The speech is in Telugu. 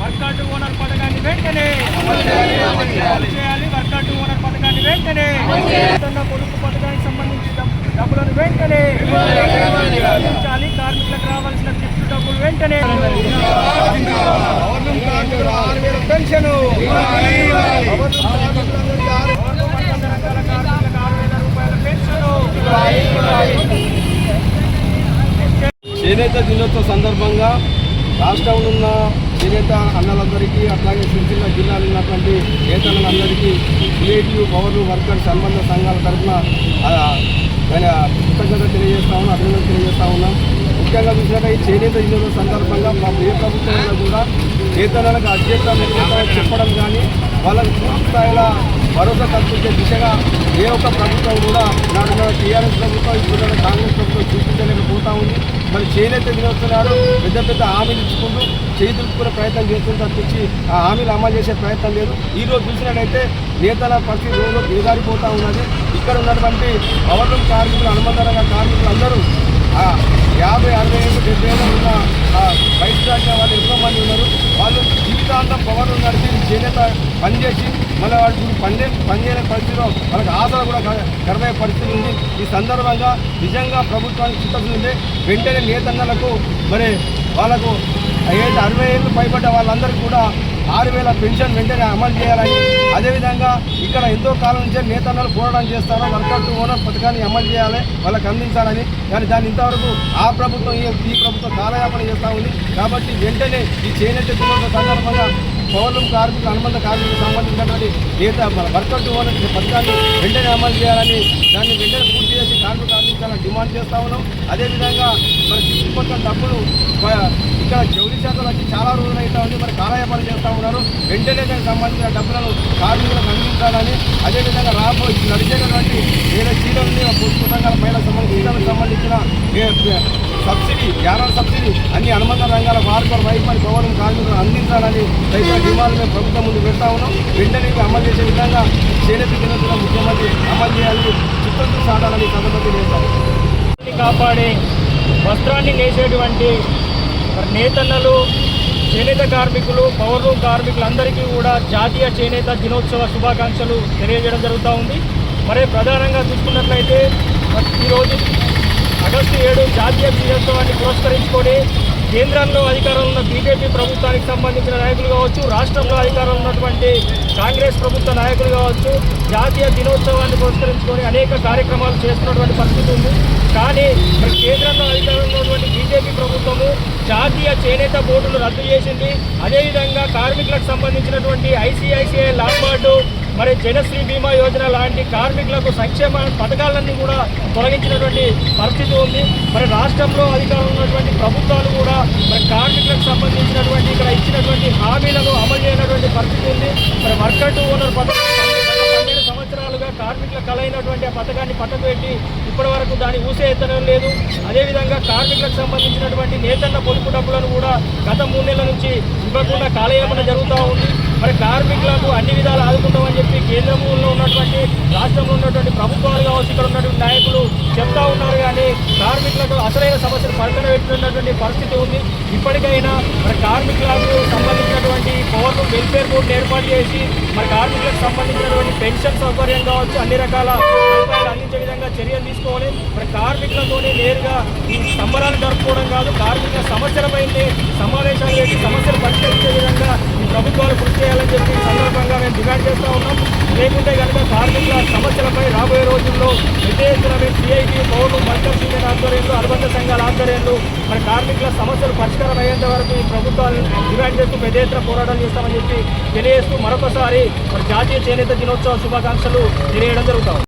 వర్కౌట్ ఓనర్ పథకాన్ని వెంటనే చేయాలి. వర్కౌట్ ఓనర్ పథకాన్ని వెంటనే పొదుపు పథకానికి సంబంధించి డబ్బులను వెంటనే అందించాలి. కార్మికులకు రావాల్సిన గిఫ్ట్ డబ్బులు వెంటనే పెన్షన్ చేనేత దినోత్సవ సందర్భంగా రాష్ట్రంలో ఉన్న చేనేత అన్నలందరికీ అట్లాగే సిరిసిల్ల జిల్లాలో ఉన్నటువంటి నేతలందరికీ క్రియేటివ్ పవర్ వర్కర్స్ అనుబంధ సంఘాల తరఫున కృతజ్ఞత తెలియజేస్తా ఉన్నాం, అభినందన తెలియజేస్తా ఉన్నాం. ముఖ్యంగా చూసినట్టు ఈ చేనేత దినోత్సవ సందర్భంగా మా ఏ ప్రభుత్వంలో కూడా నేతలకు అధ్యక్షత చెప్పడం కానీ వాళ్ళకి పూర్తి స్థాయిలో భరోసా కల్పించే దిశగా ఏ ఒక్క ప్రభుత్వం కూడా నాడు టీఆర్ఎస్ ప్రభుత్వం ఇప్పుడు కాంగ్రెస్ ప్రభుత్వం చూపించలేకపోతా ఉంది. మరి చేనేత దినోత్సవం నాడు పెద్ద పెద్ద హామీలు ఇచ్చుకుంటూ చేతులుకునే ప్రయత్నం చేస్తుంది తప్పించి ఆ హామీలు అమలు చేసే ప్రయత్నం లేదు. ఈరోజు చూసినట్టయితే నేతల పరిస్థితి రోజు దిగజారిపోతూ ఉన్నది. ఇక్కడ ఉన్నటువంటి పవర్లూమ్ కార్మికులు అనుబంధంగా కార్మికులు అందరూ 50, 60 ఏళ్ళు 70 ఏళ్ళు ఉన్న బయట రాసిన వాళ్ళు ఎంతో మంది ఉన్నారు. వాళ్ళు జీవితాంతం పవర్లు నడిపి చేనేత పనిచేసి మళ్ళీ వాళ్ళు పనిచేయని పరిస్థితిలో వాళ్ళకి ఆశలు కూడా కరువయ్యే పరిస్థితి ఉంది. ఈ సందర్భంగా నిజంగా ప్రభుత్వానికి చిత్తశుద్ధి ఉంటే వెంటనే నేతన్నలకు మరి వాళ్ళకు 60 ఏళ్ళు పైబడ్డ వాళ్ళందరికీ కూడా 6,000 పెన్షన్ వెంటనే అమలు చేయాలని, అదేవిధంగా ఇక్కడ ఎంతో కాలం నుంచే నేతన్నలు పోరాటం చేస్తారో వర్కౌట్ ఓనర్ పథకాన్ని అమలు చేయాలి, వాళ్ళకి అందించాలని. కానీ దాన్ని ఇంతవరకు ఆ ప్రభుత్వం ఈ ప్రభుత్వం కాలయాపన చేస్తూ ఉంది. కాబట్టి వెంటనే ఈ చేనేత దినోత్సవ సందర్భంగా పౌరులు కార్మికులు అనుబంధ కార్మికులకు సంబంధించినటువంటి వర్కౌట్ ఓనర్ పథకాన్ని వెంటనే అమలు చేయాలని, దాన్ని వెంటనే పూర్తి చేసి కార్మికులు అందించాలని డిమాండ్ చేస్తూ ఉన్నాం. అదేవిధంగా మరి తీసుకొచ్చిన డబ్బులు ఇక్కడ జౌలి శాఖలు వచ్చి చాలా రోజులు అవుతా ఉంది, మరి కాలయాపన చేస్తూ ఉన్నారు. వెంటనే దానికి సంబంధించిన డబ్బులను కార్మికులకు అందించాలని, అదేవిధంగా నడిచేటటువంటి వేరే చీరలని పొదుపు సంఘాల మహిళా సంబంధించిన సబ్సిడీ, యానం సబ్సిడీ అన్ని అనుబంధ రంగాల వార్తలు వైపరి పౌరులు కార్మికులు అందించాలని రైతుల డిమాండ్ మేము ప్రభుత్వం ముందు పెడతా ఉన్నాం. వెంటనే అమలు చేసే విధంగా చేనేత దినోత్సవం ముఖ్యమంత్రి అమలు చేయాలని చిత్తూరు సాధాలని సందర్భంగా చేస్తాం. కాపాడే వస్త్రాన్ని నేసేటువంటి నేతన్నలు, చేనేత కార్మికులు, పౌరలూమ్ కార్మికులందరికీ కూడా జాతీయ చేనేత దినోత్సవ శుభాకాంక్షలు తెలియజేయడం జరుగుతూ ఉంది. మరి ప్రధానంగా చూసుకున్నట్లయితే ఈరోజు ఆగస్టు 7 జాతీయ దినోత్సవాన్ని పురస్కరించుకొని కేంద్రంలో అధికారంలో ఉన్న బీజేపీ ప్రభుత్వానికి సంబంధించిన నాయకులు కావచ్చు, రాష్ట్రంలో అధికారంలో ఉన్నటువంటి కాంగ్రెస్ ప్రభుత్వ నాయకులు కావచ్చు, జాతీయ దినోత్సవాన్ని పురస్కరించుకొని అనేక కార్యక్రమాలు చేస్తున్నటువంటి పరిస్థితి ఉంది. కానీ మరి కేంద్రంలో అధికారంలో ఉన్నటువంటి బీజేపీ ప్రభుత్వము జాతీయ చేనేత బోర్డును రద్దు చేసింది. అదేవిధంగా కార్మికులకు సంబంధించినటువంటి ఐసిఐసిఐ లాంబార్డు, మరి జనశ్రీ బీమా యోజన లాంటి కార్మికులకు సంక్షేమ పథకాలన్నీ కూడా తొలగించినటువంటి పరిస్థితి ఉంది. మరి రాష్ట్రంలో అధికారంలో ఉన్నటువంటి ప్రభుత్వాలు కూడా మరి కార్మికులకు సంబంధించినటువంటి ఇక్కడ ఇచ్చినటువంటి హామీలను అమలు చేయనటువంటి పరిస్థితి ఉంది. మరి వర్కౌట్ ఓనర్ పథకం 12 సంవత్సరాలుగా కార్మికుల కలైనటువంటి ఆ పథకాన్ని పట్టబెట్టి ఇప్పటి వరకు దాని ఊసే ఎత్తడం లేదు. అదేవిధంగా కార్మికులకు సంబంధించినటువంటి నేతన్న పొదుపు డబ్బులను కూడా గత 3 నెలల నుంచి ఇవ్వకుండా కాలయాపన జరుగుతూ ఉంది. మరి కార్మికులకు అన్ని విధాలు ఆదుకుంటామని చెప్పి కేంద్రంలో ఉన్నటువంటి రాష్ట్రంలో ఉన్నటువంటి ప్రభుత్వాలు కావచ్చు, ఇక్కడ ఉన్నటువంటి నాయకులు చెప్తా ఉన్నారు. కానీ కార్మికులకు అసలైన సమస్యలు పక్కన పెట్టుకున్నటువంటి పరిస్థితి ఉంది. ఇప్పటికైనా మరి కార్మికులకు సంబంధించినటువంటి పవర్లూమ్ వెల్ఫేర్ బోర్డును ఏర్పాటు చేసి మరి కార్మికులకు సంబంధించినటువంటి పెన్షన్ సౌకర్యం కావచ్చు, అన్ని రకాల సదుపాయాలు అందించే విధంగా చర్యలు తీసుకోవాలి. మరి కార్మికులతోనే నేరుగా ఈ సంబరాలు జరుపుకోవడం కాదు, కార్మికుల సమస్యలపైనే సమావేశాలు పెట్టి సమస్యలు పరిష్కరించే విధంగా ఈ ప్రభుత్వాలు కృషి చేయాలని చెప్పి సందర్భంగా మేము డిమాండ్ చేస్తూ ఉన్నాం. లేకుంటే కనుక కార్మికుల సమస్యలపై రాబోయే రోజుల్లో పెద్ద ఎత్తున మేము సిఐటి, పౌరులు, వర్కర్స్ యూనియన్ ఆధ్వర్యంలో, అనుబంధ సంఘాల ఆధ్వర్యంలో మరి కార్మికుల సమస్యలు పరిష్కారం అయ్యేంత వరకు ఈ ప్రభుత్వాలను డిమాండ్ చేస్తూ పెద్ద ఎత్తున పోరాటం చేస్తామని చెప్పి తెలియజేస్తూ మరొకసారి మరి జాతీయ చేనేత దినోత్సవ శుభాకాంక్షలు తెలియజేయడం జరుగుతాం.